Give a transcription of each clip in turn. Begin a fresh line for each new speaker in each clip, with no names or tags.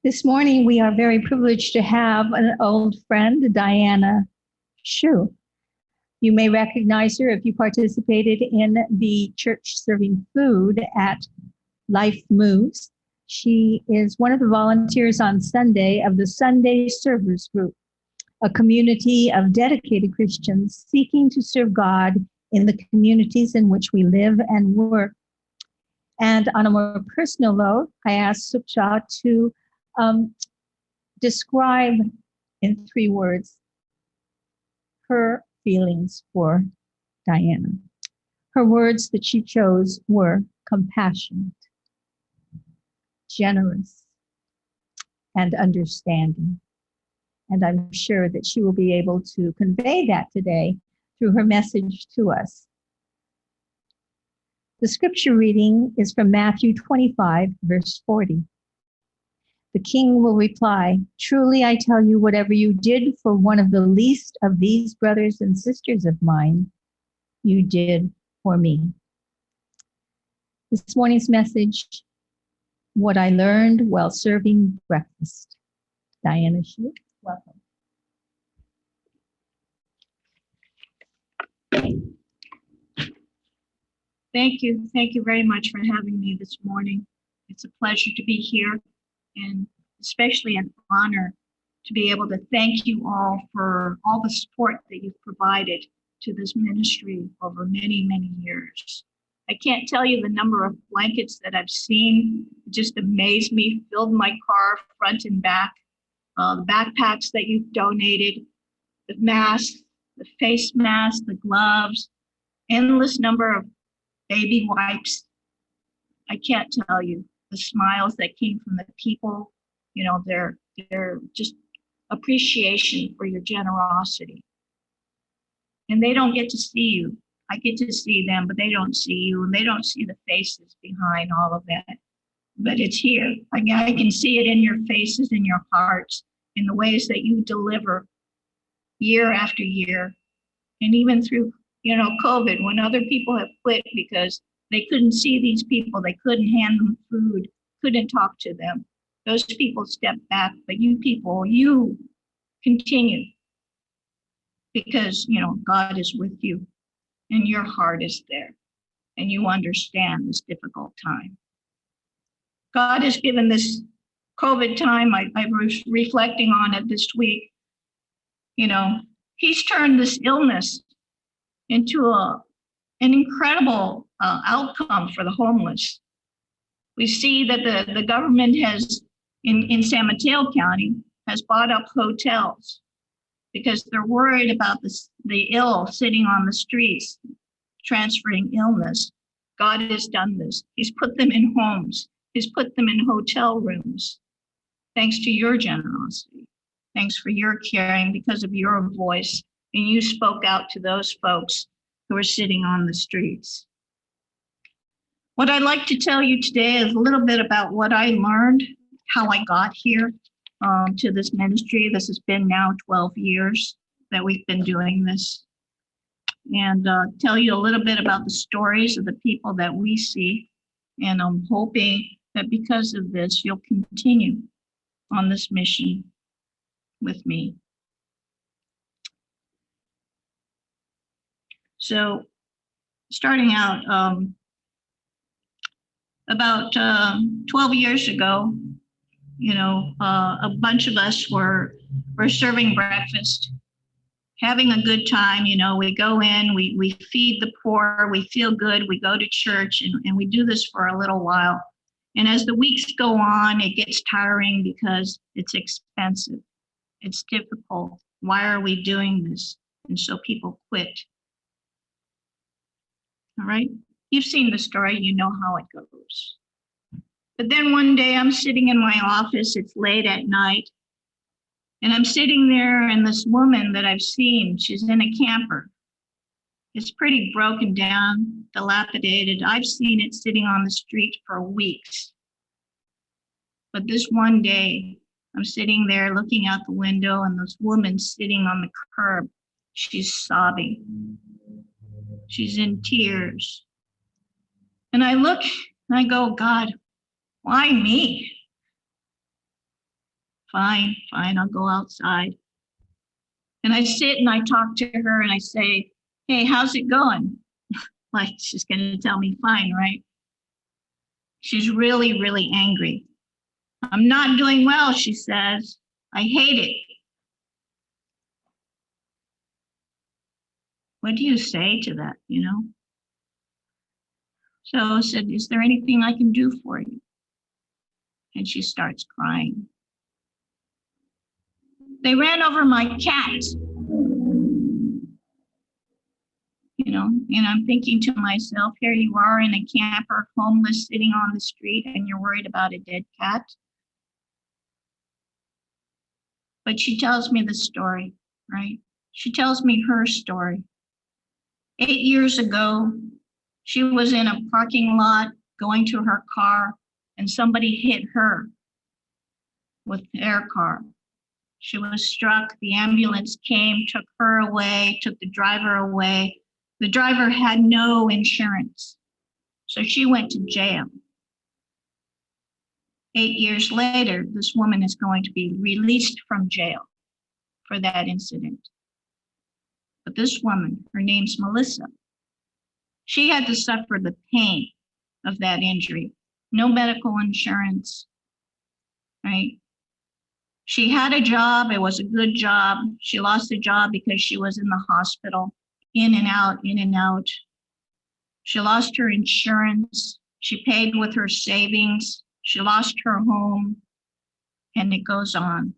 This morning, we are very privileged to have an old friend, Diana Shu. You may recognize her if you participated in the church serving food at LifeMoves. She is one of the volunteers on Sunday of the Sunday Servers Group, a community of dedicated Christians seeking to serve God in the communities in which we live and work. And on a more personal note, I asked Suksha to describe in 3 words her feelings for Diana. Her words that she chose were compassionate, generous, and understanding. And I'm sure that she will be able to convey that today through her message to us. The scripture reading is from Matthew 25, verse 40. The king will reply, "Truly I tell you, whatever you did for one of the least of these brothers and sisters of mine, you did for me." This morning's message, what I learned while serving breakfast. Diana Shu, welcome.
Thank you. Thank you very much for having me this morning. It's a pleasure to be here, and especially an honor to be able to thank you all for all the support that you've provided to this ministry over many, many years. I can't tell you the number of blankets that I've seen. It just amazed me, filled my car front and back. The backpacks that you've donated, the masks, the face masks, the gloves, endless number of baby wipes. I can't tell you the smiles that came from the people, you know, their just appreciation for your generosity. And they don't get to see you. I get to see them, but they don't see you, and they don't see the faces behind all of that. But it's here. I can see it in your faces, in your hearts, in the ways that you deliver year after year. And even through, COVID, when other people have quit because they couldn't see these people, they couldn't hand them food, couldn't talk to them. Those people stepped back, but you people, you continue because, God is with you and your heart is there and you understand this difficult time. God has given this COVID time, I was reflecting on it this week, He's turned this illness into an incredible outcome for the homeless. We see that the government has, in San Mateo County, has bought up hotels because they're worried about the ill sitting on the streets, transferring illness. God has done this. He's put them in homes. He's put them in hotel rooms. Thanks to your generosity. Thanks for your caring because of your voice. And you spoke out to those folks who are sitting on the streets. What I'd like to tell you today is a little bit about what I learned, how I got here to this ministry. This has been now 12 years that we've been doing this. And tell you a little bit about the stories of the people that we see. And I'm hoping that because of this, you'll continue on this mission with me. So starting out, about 12 years ago, a bunch of us were serving breakfast, having a good time. We go in, we feed the poor, we feel good, we go to church, and we do this for a little while. And as the weeks go on, it gets tiring because it's expensive. It's difficult. Why are we doing this? And so people quit. All right. You've seen the story. You know how it goes. But then one day I'm sitting in my office. It's late at night. And I'm sitting there, and this woman that I've seen, she's in a camper. It's pretty broken down, dilapidated. I've seen it sitting on the street for weeks. But this one day, I'm sitting there looking out the window, and this woman's sitting on the curb. She's sobbing. She's in tears. And I look and I go, God, why me? Fine, I'll go outside. And I sit and I talk to her and I say, hey, how's it going? Like she's going to tell me fine, right? She's really, really angry. I'm not doing well, she says. I hate it. What do you say to that, So I said, is there anything I can do for you? And she starts crying. They ran over my cat, and I'm thinking to myself, here you are in a camper, homeless, sitting on the street, and you're worried about a dead cat. But she tells me the story, right? She tells me her story. 8 years ago, she was in a parking lot going to her car, and somebody hit her with their car. She was struck. The ambulance came, took her away, took the driver away. The driver had no insurance, so she went to jail. 8 years later, this woman is going to be released from jail for that incident. But this woman, her name's Melissa, she had to suffer the pain of that injury. No medical insurance, right? She had a job. It was a good job. She lost the job because she was in the hospital, in and out, in and out. She lost her insurance. She paid with her savings. She lost her home, and it goes on.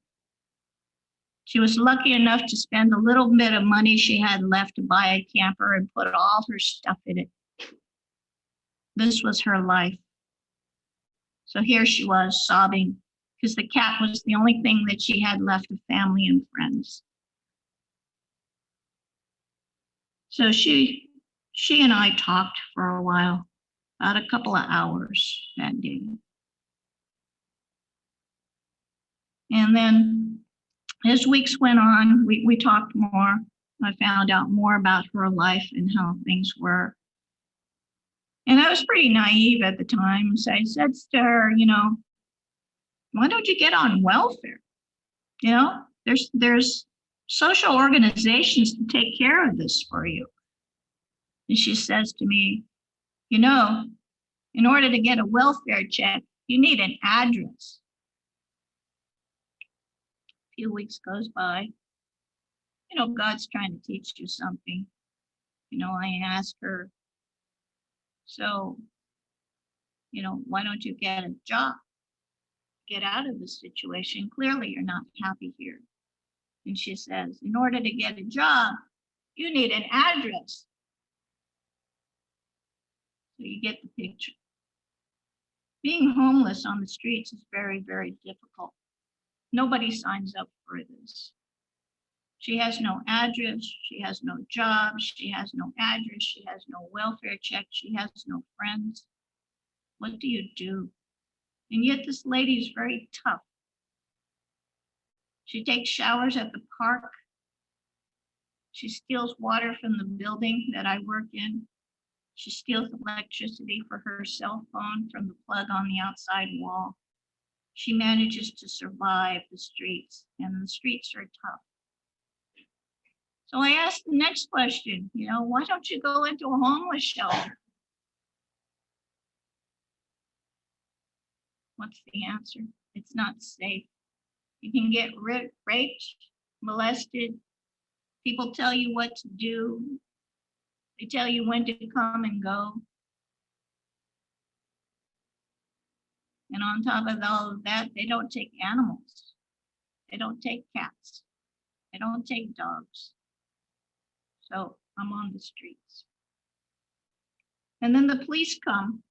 She was lucky enough to spend a little bit of money she had left to buy a camper and put all her stuff in it. This was her life. So here she was sobbing because the cat was the only thing that she had left of family and friends. So she and I talked for a while, about a couple of hours that day. And then as weeks went on, we talked more. I found out more about her life and how things were. And I was pretty naive at the time. So I said to her, why don't you get on welfare? There's social organizations to take care of this for you. And she says to me, in order to get a welfare check, you need an address. A few weeks goes by. God's trying to teach you something. I asked her, so, why don't you get a job? Get out of this situation. Clearly, you're not happy here. And she says, in order to get a job, you need an address. So you get the picture. Being homeless on the streets is very, very difficult. Nobody signs up for this. She has no address. She has no job. She has no address. She has no welfare check. She has no friends. What do you do? And yet this lady is very tough. She takes showers at the park. She steals water from the building that I work in. She steals electricity for her cell phone from the plug on the outside wall. She manages to survive the streets, and the streets are tough. So I asked the next question, why don't you go into a homeless shelter? What's the answer? It's not safe. You can get raped, molested. People tell you what to do. They tell you when to come and go. And on top of all of that, they don't take animals. They don't take cats. They don't take dogs. So I'm on the streets. And then the police come.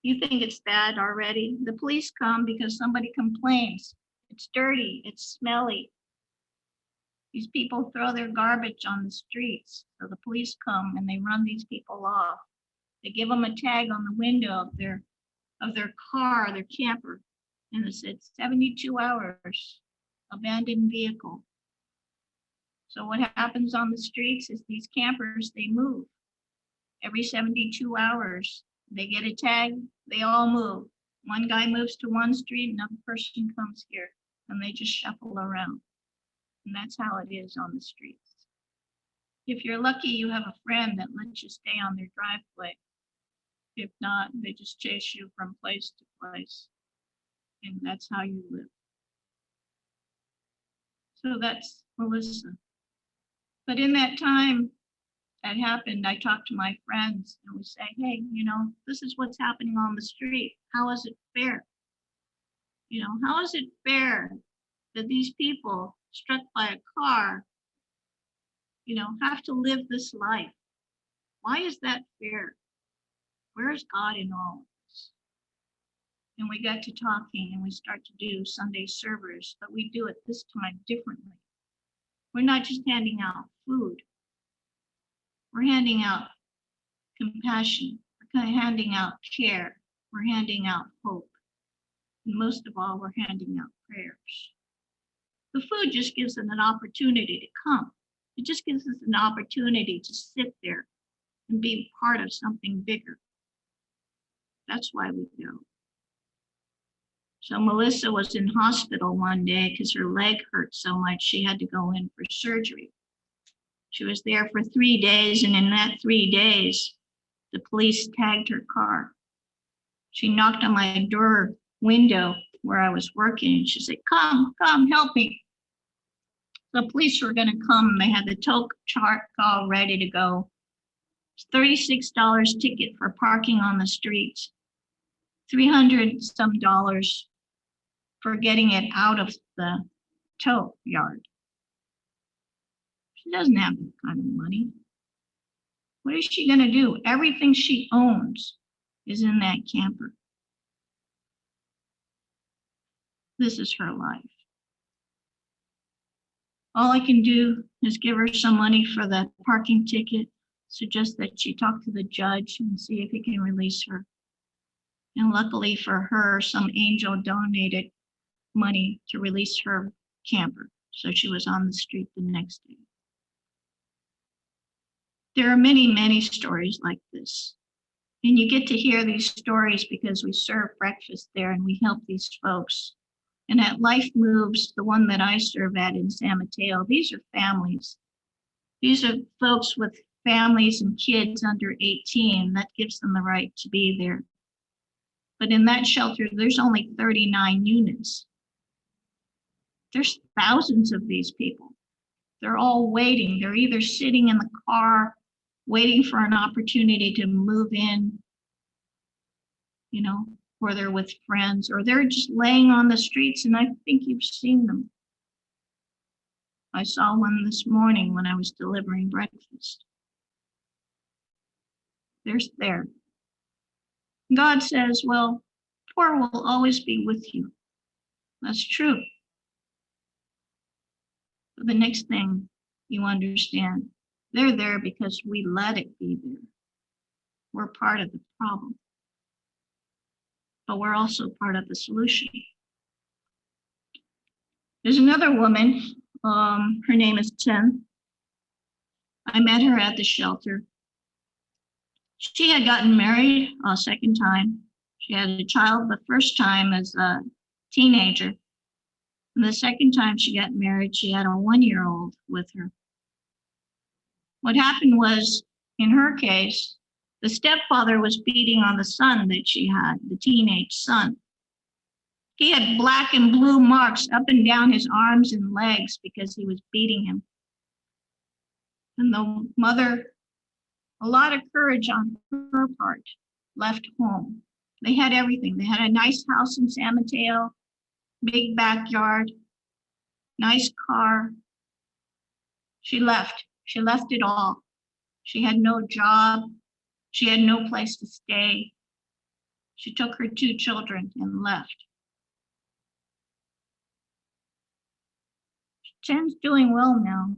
You think it's bad already. The police come because somebody complains. It's dirty, it's smelly. These people throw their garbage on the streets. So the police come and they run these people off. They give them a tag on the window of their car, their camper. And it said 72 hours, abandoned vehicle. So what happens on the streets is these campers, they move. Every 72 hours, they get a tag, they all move. One guy moves to one street, another person comes here. and they just shuffle around. And that's how it is on the streets. If you're lucky, you have a friend that lets you stay on their driveway. If not, they just chase you from place to place. And that's how you live. So that's Melissa. But in that time that happened, I talked to my friends and we say, hey, this is what's happening on the street. How is it fair? How is it fair that these people struck by a car, have to live this life? Why is that fair? Where is God in all of this? And we got to talking and we start to do Sunday servers, but we do it this time differently. We're not just handing out food. We're handing out compassion. We're handing out care. We're handing out hope. And most of all, we're handing out prayers. The food just gives them an opportunity to come. It just gives us an opportunity to sit there and be part of something bigger. That's why we go. So Melissa was in hospital one day because her leg hurt so much she had to go in for surgery. She was there for 3 days, and in that 3 days, the police tagged her car. She knocked on my door window where I was working, and she said, come, help me. The police were going to come. They had the tow chart all ready to go. It's $36 ticket for parking on the streets, $300 some for getting it out of the tow yard. She doesn't have that kind of money. What is she going to do? Everything she owns is in that camper. This is her life. All I can do is give her some money for the parking ticket, suggest that she talk to the judge and see if he can release her. And luckily for her, some angel donated money to release her camper. So she was on the street the next day. There are many, many stories like this. And you get to hear these stories because we serve breakfast there and we help these folks. And at LifeMoves, the one that I serve at in San Mateo, these are families. These are folks with families and kids under 18. That gives them the right to be there. But in that shelter, there's only 39 units. There's thousands of these people. They're all waiting. They're either sitting in the car, waiting for an opportunity to move in, or they're with friends, or they're just laying on the streets, and I think you've seen them. I saw one this morning when I was delivering breakfast. They're there. God says, well, poor will always be with you. That's true. But the next thing you understand, they're there because we let it be there. We're part of the problem. But we're also part of the solution. There's another woman, her name is Chen. I met her at the shelter. She had gotten married a second time. She had a child the first time as a teenager. And the second time she got married, she had a 1-year-old with her. What happened was, in her case, the stepfather was beating on the son that she had, the teenage son. He had black and blue marks up and down his arms and legs because he was beating him. And the mother, a lot of courage on her part, left home. They had everything. They had a nice house in San Mateo, big backyard, nice car. She left. She left it all. She had no job. She had no place to stay. She took her 2 children and left. Jen's doing well now.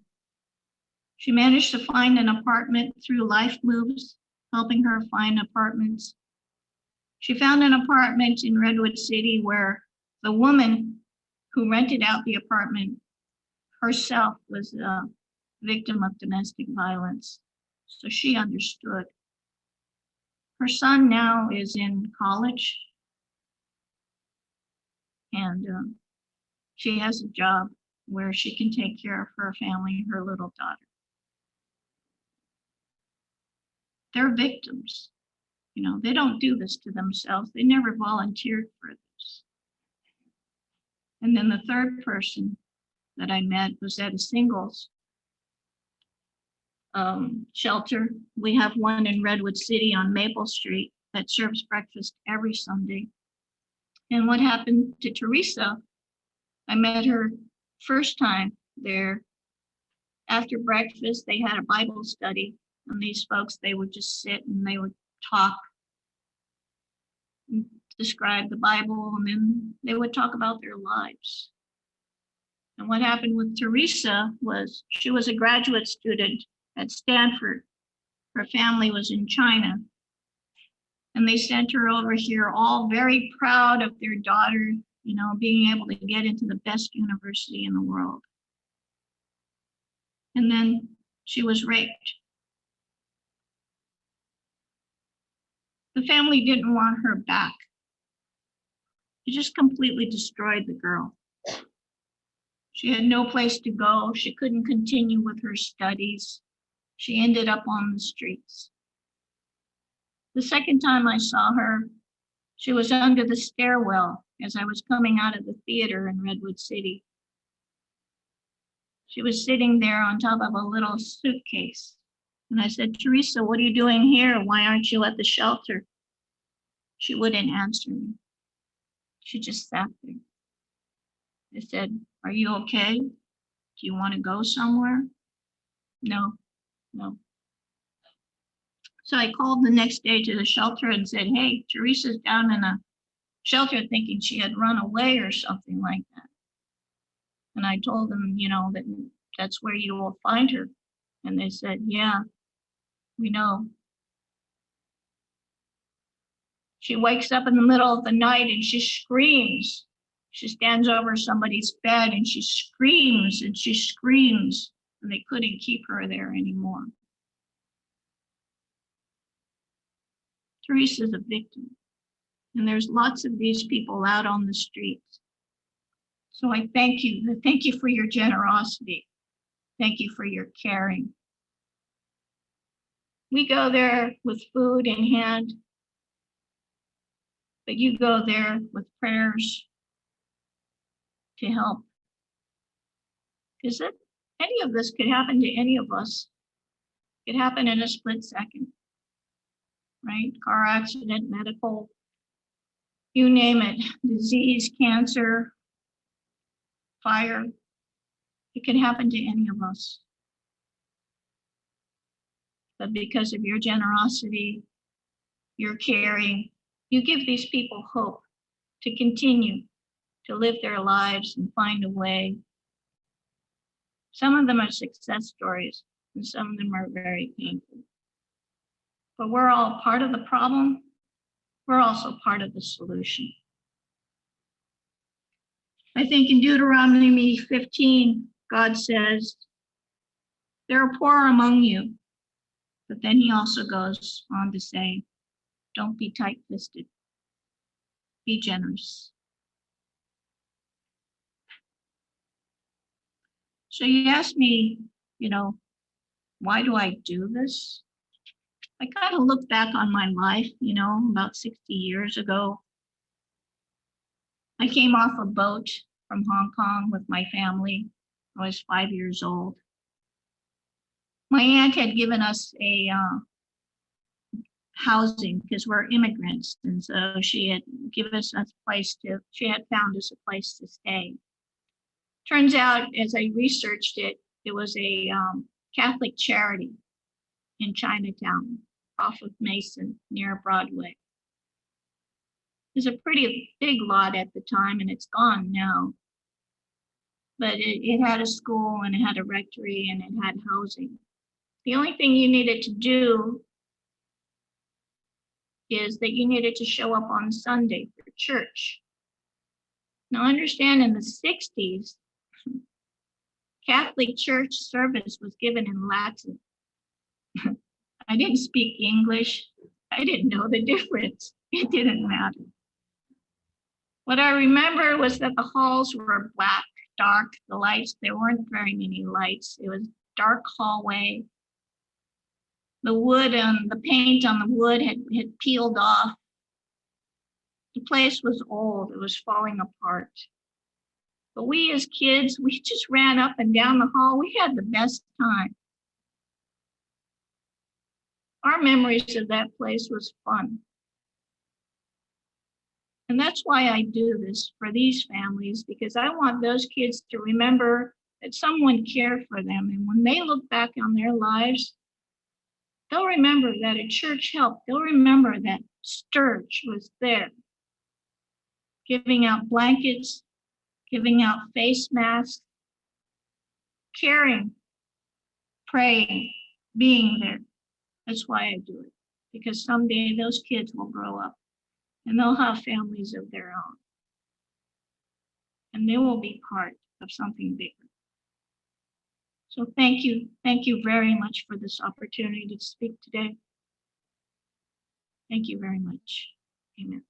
She managed to find an apartment through LifeMoves, helping her find apartments. She found an apartment in Redwood City where the woman who rented out the apartment herself was a victim of domestic violence. So she understood. Her son now is in college, and she has a job where she can take care of her family, her little daughter. They're victims. You know, they don't do this to themselves. They never volunteered for this. And then the third person that I met was at a singles shelter. We have one in Redwood City on Maple Street that serves breakfast every Sunday. And what happened to Teresa, I met her first time there. After breakfast, they had a Bible study. And these folks, they would just sit and they would talk and describe the Bible, and then they would talk about their lives. And what happened with Teresa was she was a graduate student at Stanford. Her family was in China. And they sent her over here all very proud of their daughter, you know, being able to get into the best university in the world. And then she was raped. The family didn't want her back. It just completely destroyed the girl. She had no place to go. She couldn't continue with her studies. She ended up on the streets. The second time I saw her, she was under the stairwell as I was coming out of the theater in Redwood City. She was sitting there on top of a little suitcase. And I said, Teresa, what are you doing here? Why aren't you at the shelter? She wouldn't answer me. She just sat there. I said, are you okay? Do you want to go somewhere? No. So I called the next day to the shelter and said, hey, Teresa's down in a shelter thinking she had run away or something like that. And I told them, you know, that that's where you will find her. And they said, yeah, we know. She wakes up in the middle of the night and she screams. She stands over somebody's bed and she screams and she screams, and they couldn't keep her there anymore. Teresa's a victim, and there's lots of these people out on the streets. So I thank you. I thank you for your generosity. Thank you for your caring. We go there with food in hand, but you go there with prayers to help. Because any of this could happen to any of us. It could happen in a split second, right? Car accident, medical, you name it, disease, cancer, fire. It can happen to any of us. But because of your generosity, your caring, you give these people hope to continue to live their lives and find a way. Some of them are success stories, and some of them are very painful. But we're all part of the problem. We're also part of the solution. I think in Deuteronomy 15, God says, there are poor among you. But then he also goes on to say, don't be tight-fisted. Be generous. So you asked me, why do I do this? I kind of look back on my life, about 60 years ago. I came off a boat from Hong Kong with my family. I was 5 years old. My aunt had given us a housing because we're immigrants. And so she had given us a place she had found us a place to stay. Turns out, as I researched it, it was a Catholic charity in Chinatown off of Mason near Broadway. It was a pretty big lot at the time, and it's gone now. But it had a school, and it had a rectory, and it had housing. The only thing you needed to do is that you needed to show up on Sunday for church. Now understand, in the 60s, Catholic church service was given in Latin. I didn't speak English. I didn't know the difference. It didn't matter. What I remember was that the halls were black, dark, the lights, there weren't very many lights. It was dark hallway. The wood and the paint on the wood had peeled off. The place was old, it was falling apart. But we as kids, we just ran up and down the hall. We had the best time. Our memories of that place was fun. And that's why I do this for these families, because I want those kids to remember that someone cared for them. And when they look back on their lives, they'll remember that a church helped. They'll remember that Sturge was there, giving out blankets, giving out face masks, caring, praying, being there. That's why I do it, because someday those kids will grow up and they'll have families of their own. And they will be part of something bigger. So thank you very much for this opportunity to speak today. Thank you very much. Amen.